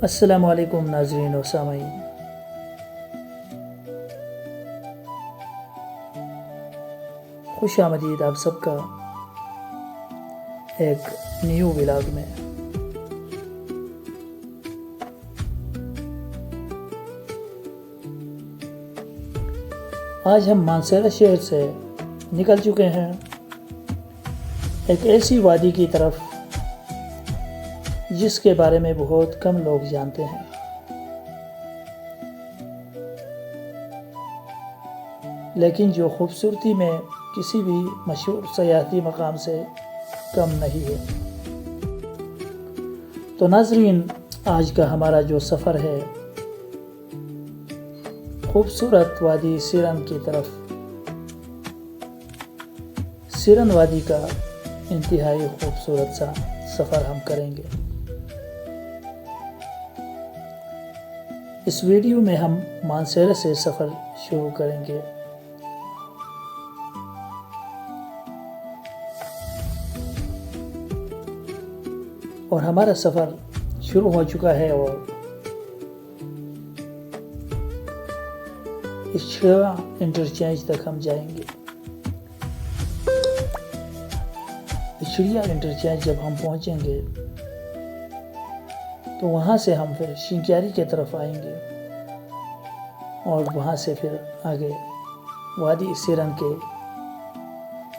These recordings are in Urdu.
السلام علیکم ناظرین و سامعین، خوش آمدید آپ سب کا ایک نیو ولاگ میں۔ آج ہم مانسہرہ شہر سے نکل چکے ہیں ایک ایسی وادی کی طرف جس کے بارے میں بہت کم لوگ جانتے ہیں، لیکن جو خوبصورتی میں کسی بھی مشہور سیاحتی مقام سے کم نہیں ہے۔ تو ناظرین، آج کا ہمارا جو سفر ہے خوبصورت وادی سیرن کی طرف، سیرن وادی کا انتہائی خوبصورت سا سفر ہم کریں گے۔ اس ویڈیو میں ہم مانسہرہ سے سفر شروع کریں گے۔ اور ہمارا سفر شروع ہو چکا ہے اور اشریا انٹرچینج تک ہم جائیں گے۔ اشریا انٹرچینج جب ہم پہنچیں گے تو وہاں سے ہم پھر شنکیاری کی طرف آئیں گے اور وہاں سے پھر آگے وادی سیرن کے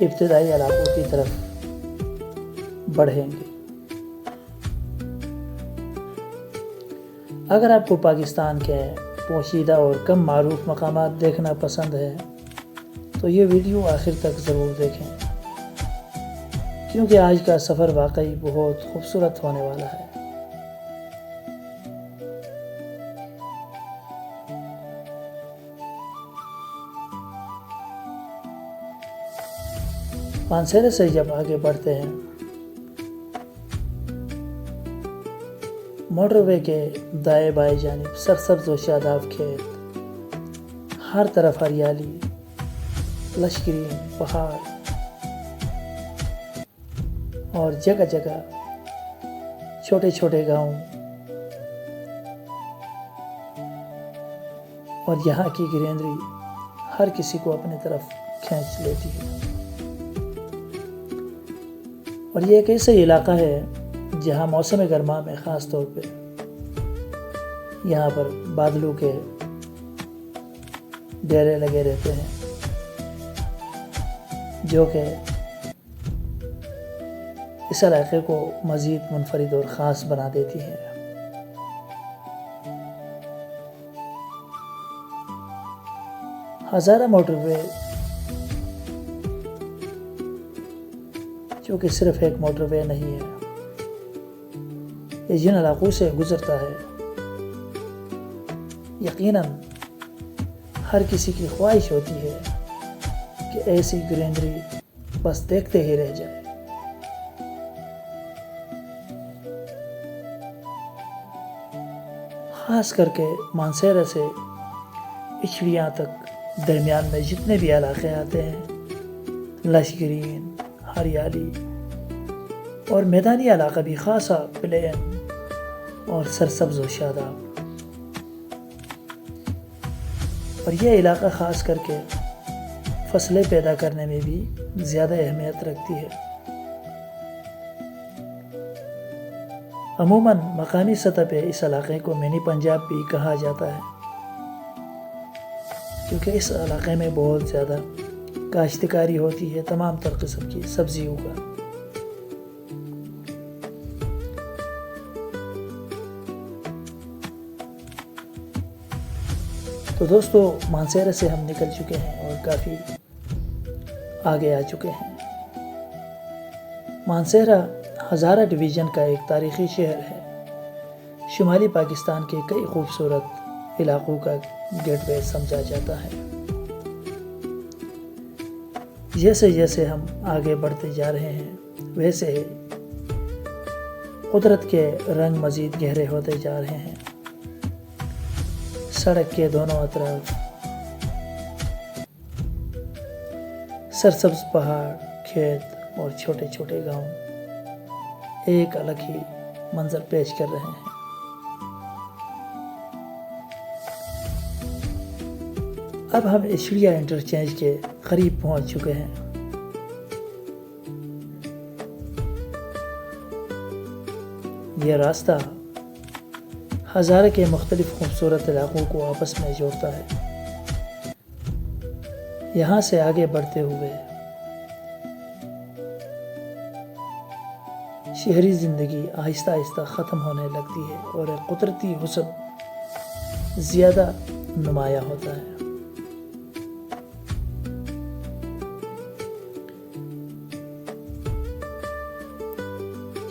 ابتدائی علاقوں کی طرف بڑھیں گے۔ اگر آپ کو پاکستان کے پوشیدہ اور کم معروف مقامات دیکھنا پسند ہے تو یہ ویڈیو آخر تک ضرور دیکھیں، کیونکہ آج کا سفر واقعی بہت خوبصورت ہونے والا ہے۔ مانسہرہ سے جب آگے بڑھتے ہیں، موٹر وے کے دائیں بائیں جانب سرسبز و شاداب کھیت، ہر طرف ہریالی، لشکرین پہاڑ اور جگہ جگہ چھوٹے چھوٹے گاؤں، اور یہاں کی گرینری ہر کسی کو اپنی طرف کھینچ لیتی ہے۔ اور یہ ایک ایسا علاقہ ہے جہاں موسم گرما میں خاص طور پہ یہاں پر بادلوں کے ڈیرے لگے رہتے ہیں، جو کہ اس علاقے کو مزید منفرد اور خاص بنا دیتی ہے۔ ہزارہ موٹر وے، جو کہ صرف ایک موٹر وے نہیں ہے، یہ جن علاقوں سے گزرتا ہے، یقیناً ہر کسی کی خواہش ہوتی ہے کہ ایسی گرینری بس دیکھتے ہی رہ جائے۔ خاص کر کے مانسہرہ سے اشریا تک درمیان میں جتنے بھی علاقے آتے ہیں، لشکرین، ہریالی اور میدانی علاقہ بھی خاصا پلین اور سرسبز و شاداب، اور یہ علاقہ خاص کر کے فصلیں پیدا کرنے میں بھی زیادہ اہمیت رکھتی ہے۔ عموماً مقامی سطح پہ اس علاقے کو منی پنجاب بھی کہا جاتا ہے، کیونکہ اس علاقے میں بہت زیادہ کاشتکاری ہوتی ہے تمام تر قسم کی سبزیوں کا۔ تو دوستو، مانسہرہ سے ہم نکل چکے ہیں اور کافی آگے آ چکے ہیں۔ مانسہرہ ہزارہ ڈویژن کا ایک تاریخی شہر ہے، شمالی پاکستان کے کئی خوبصورت علاقوں کا گیٹ وے سمجھا جاتا ہے۔ جیسے جیسے ہم آگے بڑھتے جا رہے ہیں، ویسے ہی قدرت کے رنگ مزید گہرے ہوتے جا رہے ہیں۔ سڑک کے دونوں اطراف سرسبز پہاڑ، کھیت اور چھوٹے چھوٹے گاؤں ایک الگ ہی منظر پیش کر رہے ہیں۔ اب ہم اشڑیا انٹرچینج کے قریب پہنچ چکے ہیں۔ یہ راستہ ہزارہ کے مختلف خوبصورت علاقوں کو آپس میں جوڑتا ہے۔ یہاں سے آگے بڑھتے ہوئے شہری زندگی آہستہ آہستہ ختم ہونے لگتی ہے اور ایک قدرتی حسن زیادہ نمایاں ہوتا ہے۔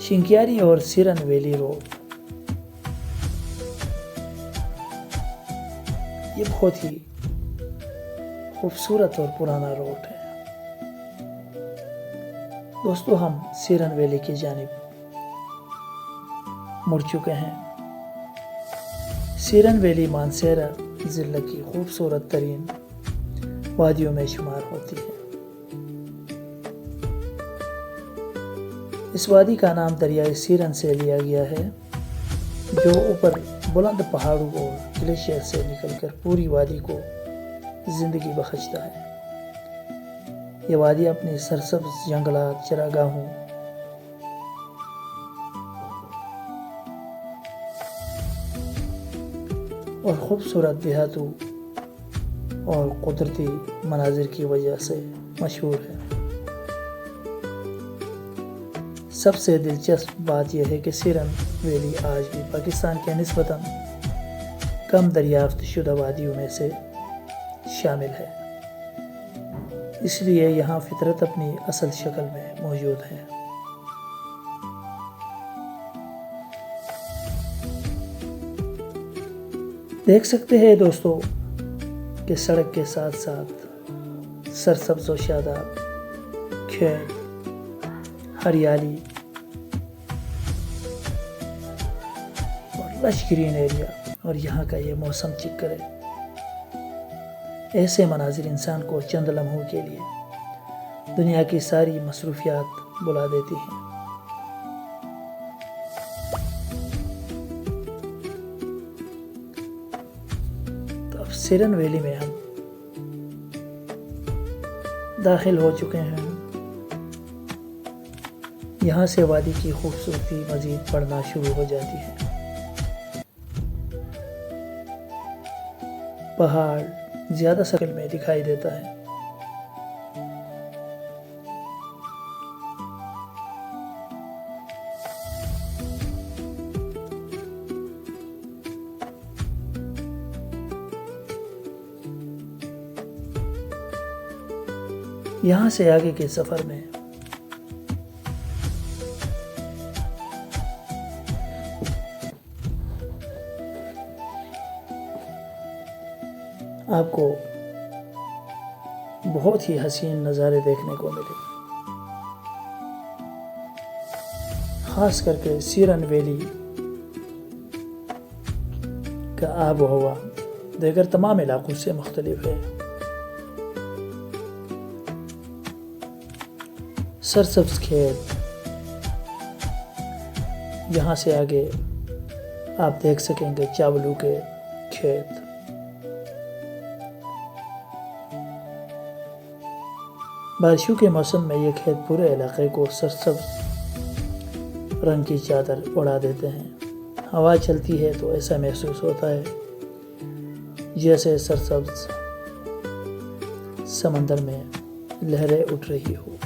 شنکیاری اور سیرن ویلی روڈ یہ بہت ہی خوبصورت اور پرانا روڈ ہے۔ دوستو، ہم سیرن ویلی کی جانب مڑ چکے ہیں۔ سیرن ویلی مانسیرا ضلع کی خوبصورت ترین وادیوں میں شمار ہوتی ہے۔ اس وادی کا نام دریائے سیرن سے لیا گیا ہے، جو اوپر بلند پہاڑوں اور گلیشیئر سے نکل کر پوری وادی کو زندگی بخشتا ہے۔ یہ وادی اپنی سرسبز جنگلات، چراگاہوں اور خوبصورت دیہاتوں اور قدرتی مناظر کی وجہ سے مشہور ہے۔ سب سے دلچسپ بات یہ ہے کہ سیرن ویلی آج بھی پاکستان کے نسبتاً کم دریافت شدہ وادیوں میں سے شامل ہے، اس لیے یہاں فطرت اپنی اصل شکل میں موجود ہے۔ دیکھ سکتے ہیں دوستو کہ سڑک کے ساتھ ساتھ سرسبز و شاداب کھیت، ہریالی اور لش گرین ایریا، اور یہاں کا یہ موسم چکر ہے۔ ایسے مناظر انسان کو چند لمحوں کے لیے دنیا کی ساری مصروفیات بلا دیتی ہیں۔ تو اب سیرن ویلی میں ہم داخل ہو چکے ہیں۔ یہاں سے وادی کی خوبصورتی مزید بڑھنا شروع ہو جاتی ہے۔ پہاڑ زیادہ شکل میں دکھائی دیتا ہے۔ یہاں سے آگے کے سفر میں آپ کو بہت ہی حسین نظارے دیکھنے کو ملے، خاص کر کے سیرن ویلی کا آب و ہوا دیگر تمام علاقوں سے مختلف ہے۔ سرسبز کھیت، یہاں سے آگے آپ دیکھ سکیں گے چاولوں کے کھیت، بارشوں کے موسم میں یہ کھیت پورے علاقے کو سرسبز رنگ کی چادر اڑا دیتے ہیں۔ ہوا چلتی ہے تو ایسا محسوس ہوتا ہے جیسے سرسبز سمندر میں لہریں اٹھ رہی ہو۔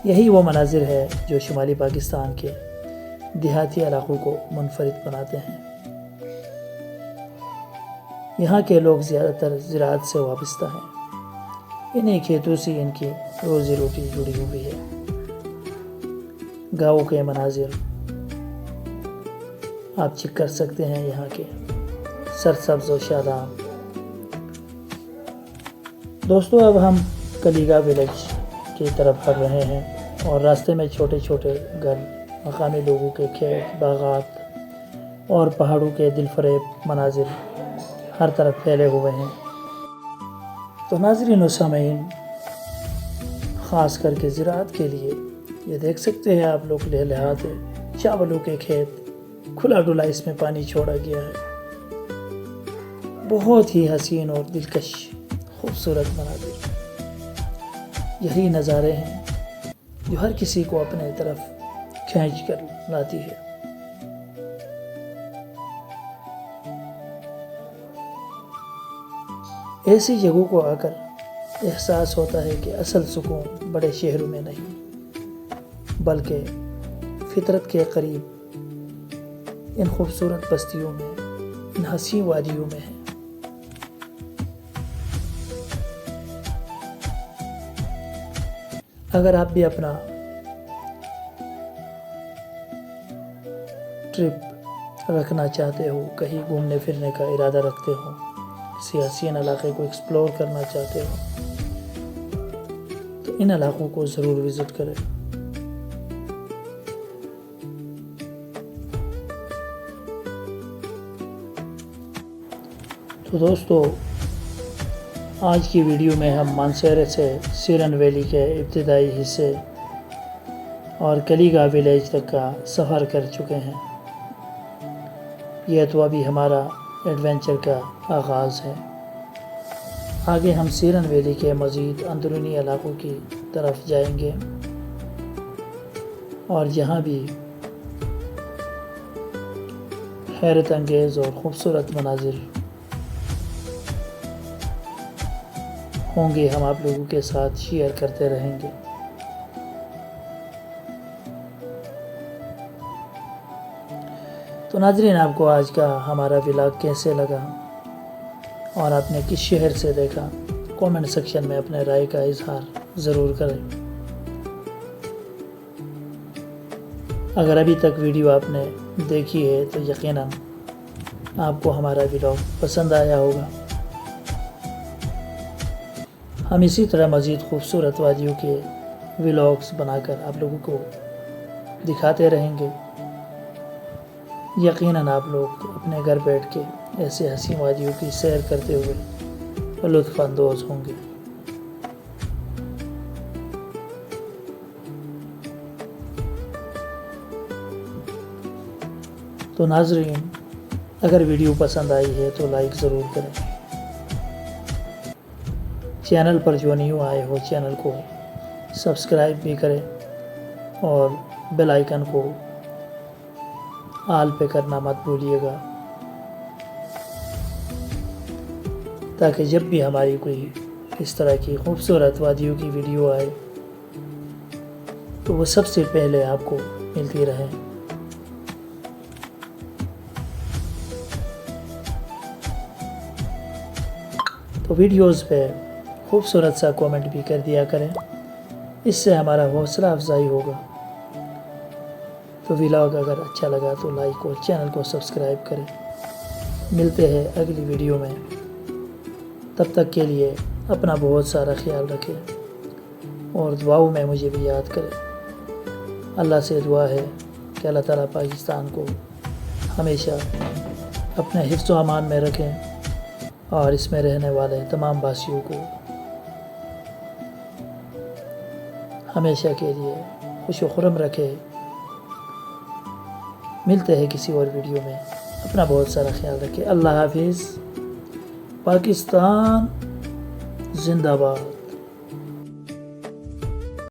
یہی وہ مناظر ہے جو شمالی پاکستان کے دیہاتی علاقوں کو منفرد بناتے ہیں۔ یہاں کے لوگ زیادہ تر زراعت سے وابستہ ہیں، انہیں کھیتوں سے ان کی روزی روٹی جڑی ہوئی ہے۔ گاؤں کے مناظر آپ چیک کر سکتے ہیں، یہاں کے سرسبز و شاداب۔ دوستو، اب ہم کلیگا ولیج کی طرف بڑھ رہے ہیں اور راستے میں چھوٹے چھوٹے گھر، مقامی لوگوں کے کھیت، باغات اور پہاڑوں کے دل فریب مناظر ہر طرف پھیلے ہوئے ہیں۔ تو ناظرین و سامعین، خاص کر کے زراعت کے لیے یہ دیکھ سکتے ہیں آپ لوگ لہلہاتے چاولوں کے کھیت، کھلا ڈلا اس میں پانی چھوڑا گیا ہے۔ بہت ہی حسین اور دلکش خوبصورت مناظر، یہی نظارے ہیں جو ہر کسی کو اپنے طرف کھینچ کر لاتی ہے۔ ایسی جگہوں کو آ کر احساس ہوتا ہے کہ اصل سکون بڑے شہروں میں نہیں بلکہ فطرت کے قریب ان خوبصورت بستیوں میں، ان حسین وادیوں میں ہے۔ اگر آپ بھی اپنا ٹرپ رکھنا چاہتے ہو، کہیں گھومنے پھرنے کا ارادہ رکھتے ہو، کسی حسین علاقے کو ایکسپلور کرنا چاہتے ہو، تو ان علاقوں کو ضرور وزٹ کریں۔ تو دوستو، آج کی ویڈیو میں ہم مانسہرہ سے سیرن ویلی کے ابتدائی حصے اور کلیگا ولیج تک کا سفر کر چکے ہیں۔ یہ تو ابھی ہمارا ایڈونچر کا آغاز ہے۔ آگے ہم سیرن ویلی کے مزید اندرونی علاقوں کی طرف جائیں گے اور جہاں بھی حیرت انگیز اور خوبصورت مناظر ہوں گے ہم آپ لوگوں کے ساتھ شیئر کرتے رہیں گے۔ تو ناظرین، آپ کو آج کا ہمارا ولاگ کیسے لگا اور آپ نے کس شہر سے دیکھا، کومنٹ سیکشن میں اپنے رائے کا اظہار ضرور کریں۔ اگر ابھی تک ویڈیو آپ نے دیکھی ہے تو یقیناً آپ کو ہمارا ولاگ پسند آیا ہوگا۔ ہم اسی طرح مزید خوبصورت وادیوں کے ولاگز بنا کر آپ لوگوں کو دکھاتے رہیں گے۔ یقیناً آپ لوگ اپنے گھر بیٹھ کے ایسے حسین وادیوں کی سیر کرتے ہوئے لطف اندوز ہوں گے۔ تو ناظرین، اگر ویڈیو پسند آئی ہے تو لائک ضرور کریں۔ چینل پر جو نیو آئے ہو چینل کو سبسکرائب بھی کریں اور بیل آئیکن کو آل پہ کرنا مت بھولیے گا، تاکہ جب بھی ہماری کوئی اس طرح کی خوبصورت وادیوں کی ویڈیو آئے تو وہ سب سے پہلے آپ کو ملتی رہے۔ تو ویڈیوز پہ خوبصورت سا کومنٹ بھی کر دیا کریں، اس سے ہمارا حوصلہ افزائی ہوگا۔ تو ولاگ اگر اچھا لگا تو لائک اور چینل کو سبسکرائب کریں۔ ملتے ہیں اگلی ویڈیو میں، تب تک کے لیے اپنا بہت سارا خیال رکھیں اور دعاؤں میں مجھے بھی یاد کریں۔ اللہ سے دعا ہے کہ اللہ تعالیٰ پاکستان کو ہمیشہ اپنے حفظ و امان میں رکھیں اور اس میں رہنے والے تمام باسیوں کو ہمیشہ کے لیے خوش و خرم رکھے۔ ملتے ہیں کسی اور ویڈیو میں، اپنا بہت سارا خیال رکھے۔ اللہ حافظ۔ پاکستان زندہ باد۔